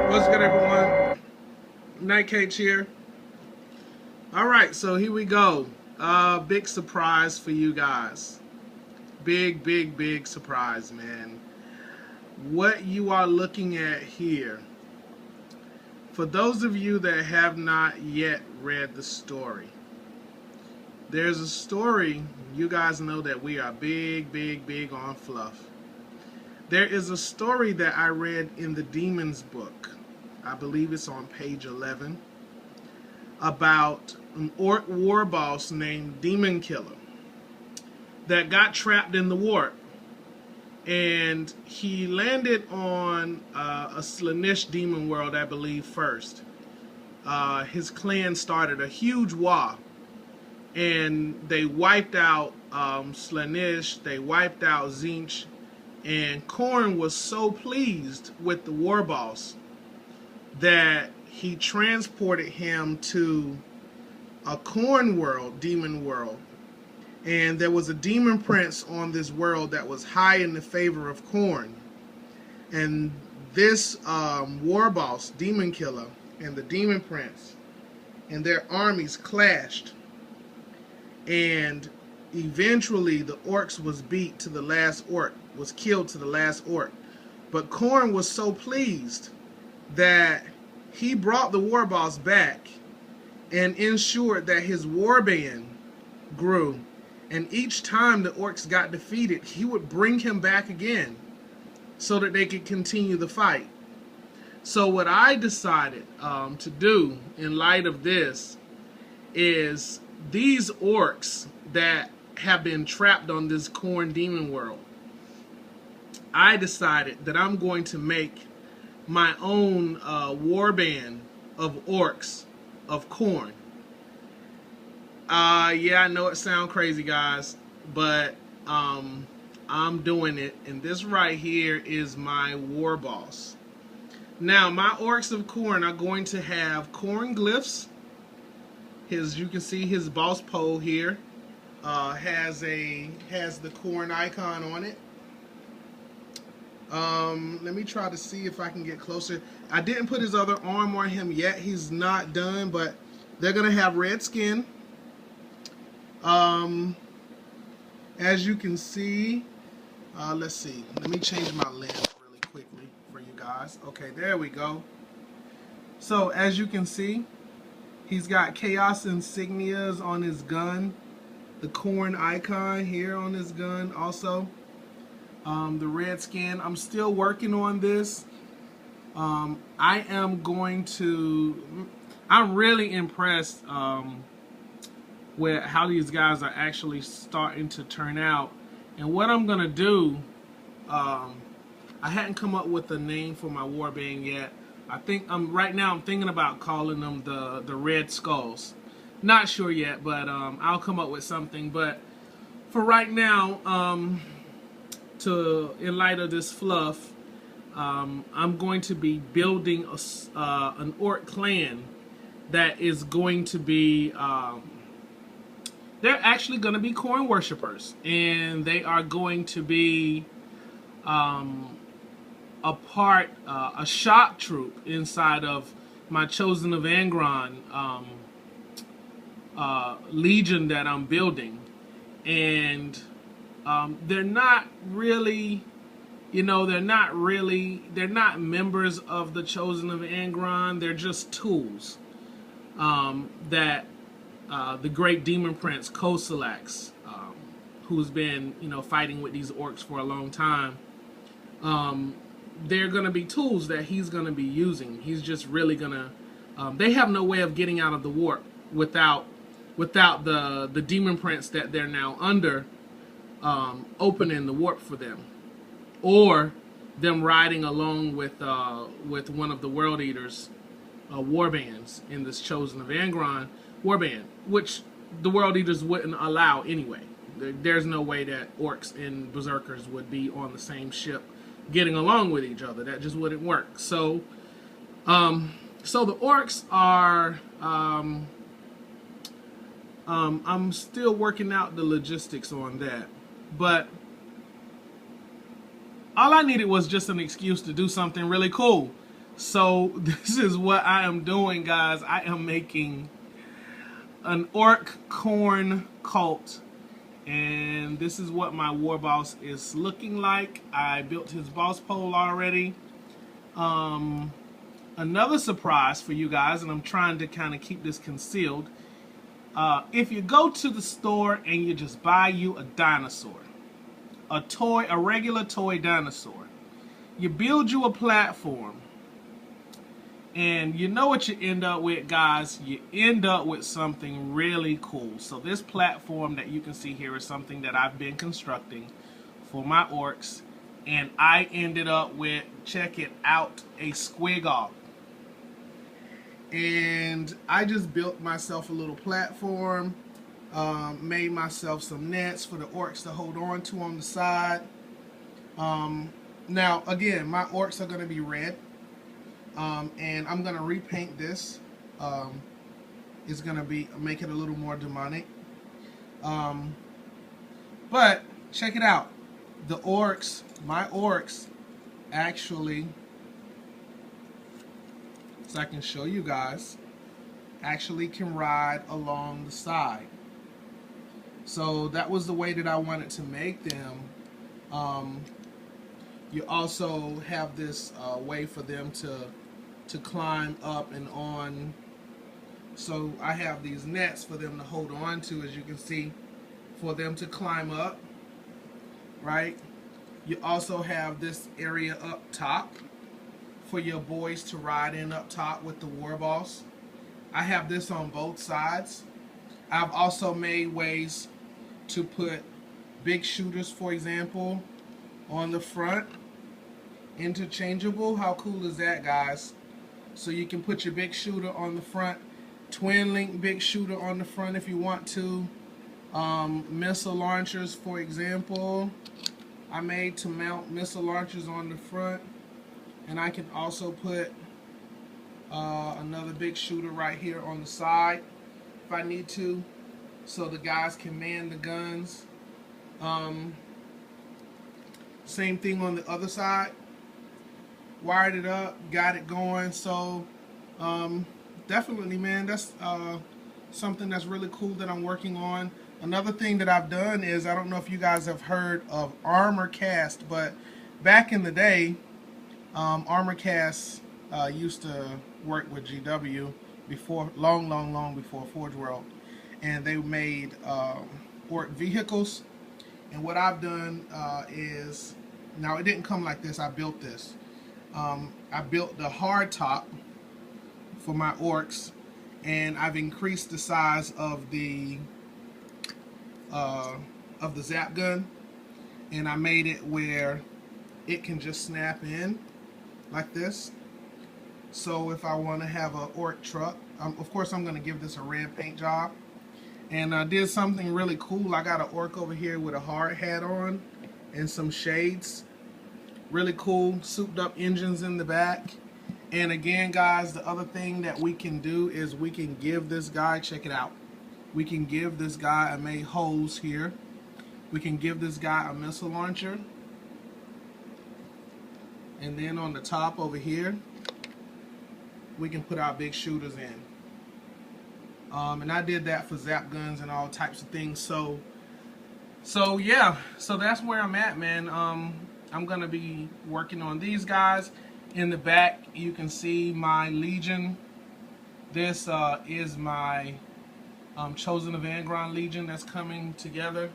What's good, everyone? Night Cage here. All right, so here we go. Big surprise for you guys. Big surprise, man. What you are looking at here. For those of you that have not yet read the story, there's a story. You guys know that we are big on fluff. There is a story that I read in the Demon's book. I believe it's on page 11, about an Ork war boss named Demon Killer that got trapped in the warp, and he landed on a Slaanesh demon world, I believe, first. His clan started a huge war, and they wiped out Slaanesh, they wiped out Tzeentch, and Khorne was so pleased with the war boss that he transported him to a Khorne world, demon world. And there was a demon prince on this world that was high in the favor of Khorne. And this war boss, Demon Killer, and the demon prince and their armies clashed. And eventually the orcs was beat to the last orc, was killed to the last orc. But Khorne was so pleased that he brought the war boss back and ensured that his warband grew. And each time the orcs got defeated, he would bring him back again so that they could continue the fight. So what I decided to do in light of this is these orcs that have been trapped on this Khorne demon world, I decided that I'm going to make my own warband of orcs of Khorne. Yeah, I know it sounds crazy, guys, but I'm doing it, and this right here is my war boss. Now, my orcs of Khorne are going to have Khorne glyphs. You can see his boss pole here has the Khorne icon on it. Let me try to see if I can get closer. I didn't put his other arm on him yet. He's not done, but they're gonna have red skin. As you can see, let's see. Let me change my lens really quickly for you guys. Okay, there we go. So as you can see, he's got chaos insignias on his gun. The Khorne icon here on his gun also. The red skin. I'm still working on this. I'm really impressed with how these guys are actually starting to turn out. And what I'm gonna do, I hadn't come up with a name for my warband yet. I think right now I'm thinking about calling them the Red Skulls. Not sure yet, but I'll come up with something. But for right now, in light of this fluff, I'm going to be building an orc clan that is going to be they're actually going to be Khorne worshippers, and they are going to be a shock troop inside of my Chosen of Angron legion that I'm building. And they're not really, they're not members of the Chosen of Angron. They're just tools that the great demon prince Kosalax, who's been, fighting with these orcs for a long time, they're going to be tools that he's going to be using. He's just really going to, they have no way of getting out of the warp without the demon prince that they're now under opening the warp for them, or them riding along with one of the World Eaters warbands in this Chosen of Angron warband, which the World Eaters wouldn't allow anyway. There's no way that orcs and berserkers would be on the same ship getting along with each other. That just wouldn't work. So the orcs are I'm still working out the logistics on that. But all I needed was just an excuse to do something really cool. So this is what I am doing, guys. I am making an orc corn cult. And this is what my war boss is looking like. I built his boss pole already. Another surprise for you guys, and I'm trying to kind of keep this concealed. If you go to the store and you just buy you a dinosaur, a toy, a regular toy dinosaur, you build you a platform, and you know what you end up with, guys? You end up with something really cool. So this platform that you can see here is something that I've been constructing for my orcs, and I ended up with, check it out, a squiggle. And I just built myself a little platform, made myself some nets for the orcs to hold on to on the side. Now, again, my orcs are going to be red. And I'm gonna repaint this. It's gonna make it a little more demonic. But check it out. The orcs, my orcs, actually, so I can show you guys, actually can ride along the side. So that was the way that I wanted to make them. You also have this way for them to climb up and on. So I have these nets for them to hold on to, as you can see, for them to climb up, right? You also have this area up top for your boys to ride in up top with the war boss. I have this on both sides. I've also made ways to put big shooters, for example, on the front, interchangeable. How cool is that, guys? So you can put your big shooter on the front, twin link big shooter on the front if you want to. Missile launchers, for example, I made to mount missile launchers on the front, and I can also put another big shooter right here on the side if I need to, so the guys can man the guns. Same thing on the other side. Wired it up, got it going. So definitely, man, that's something that's really cool that I'm working on. Another thing that I've done is, I don't know if you guys have heard of Armor Cast, but back in the day, Armor Cast used to work with GW before, long before Forge World, and they made orc vehicles. And what I've done is, now it didn't come like this, I built this. I built the hard top for my orcs, and I've increased the size of the zap gun, and I made it where it can just snap in like this. So if I want to have an orc truck, of course I'm going to give this a red paint job. And I did something really cool. I got an orc over here with a hard hat on and some shades. Really cool, souped up engines in the back. And again, guys, the other thing that we can do is we can give this guy, check it out, we can give this guy, I made holes here, we can give this guy a missile launcher, and then on the top over here we can put our big shooters in. And I did that for zap guns and all types of things. So yeah, so that's where I'm at, man. I'm gonna be working on these guys. In the back you can see my Legion. This is my Chosen of Angron Legion that's coming together.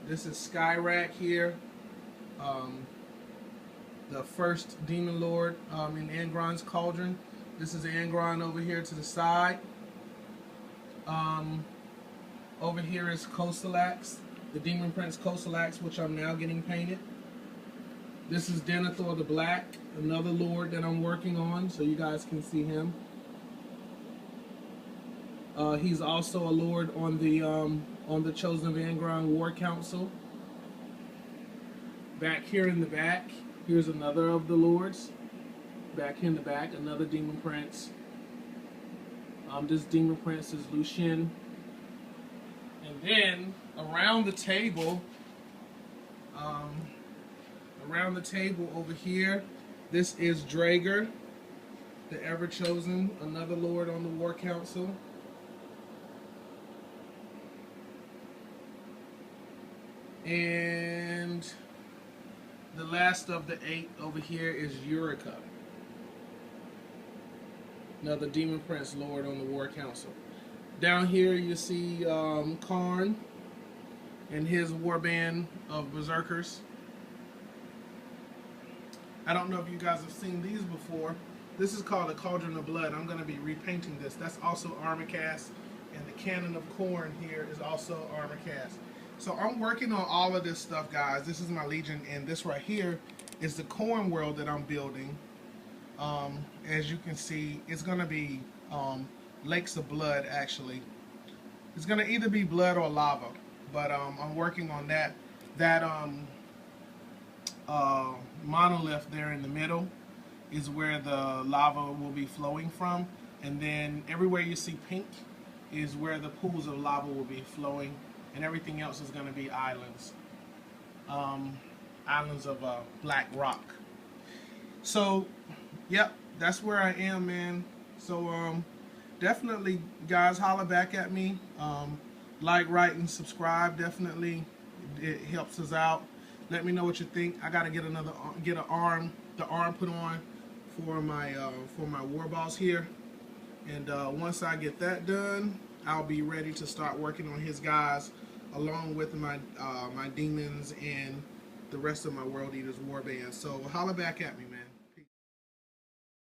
This is Skyrack here, the first Demon Lord in Angron's Cauldron. This is Angron over here to the side. Over here is Kosalax, the Demon Prince Kosalax, which I'm now getting painted. This is Denethor the Black, another lord that I'm working on, so you guys can see him. He's also a lord on the Chosen of Angron War Council. Back here in the back, here's another of the lords. Back in the back, another Demon Prince. This Demon Prince is Lucien. And then around the table over here This is Drager, the ever chosen, another lord on the War Council. And the last of the 8 over here is Eureka, another Demon Prince Lord on the War Council. Down here you see Karn and his warband of Berserkers. I don't know if you guys have seen these before. This is called a Cauldron of Blood. I'm going to be repainting this. That's also armor cast. And the Cannon of Corn here is also armor cast. So I'm working on all of this stuff, guys. This is my Legion, and this right here is the Corn world that I'm building. As you can see, it's going to be lakes of blood, actually. It's going to either be blood or lava, but I'm working on that. That monolith there in the middle is where the lava will be flowing from, and then everywhere you see pink is where the pools of lava will be flowing, and everything else is going to be islands. Islands of black rock. So, yep, that's where I am, man. So, definitely, guys, holler back at me. Like, write, and subscribe. Definitely, it helps us out. Let me know what you think. I gotta get the arm put on for my war boss here, and once I get that done, I'll be ready to start working on his guys, along with my my demons and the rest of my World Eaters warband. So holler back at me, man.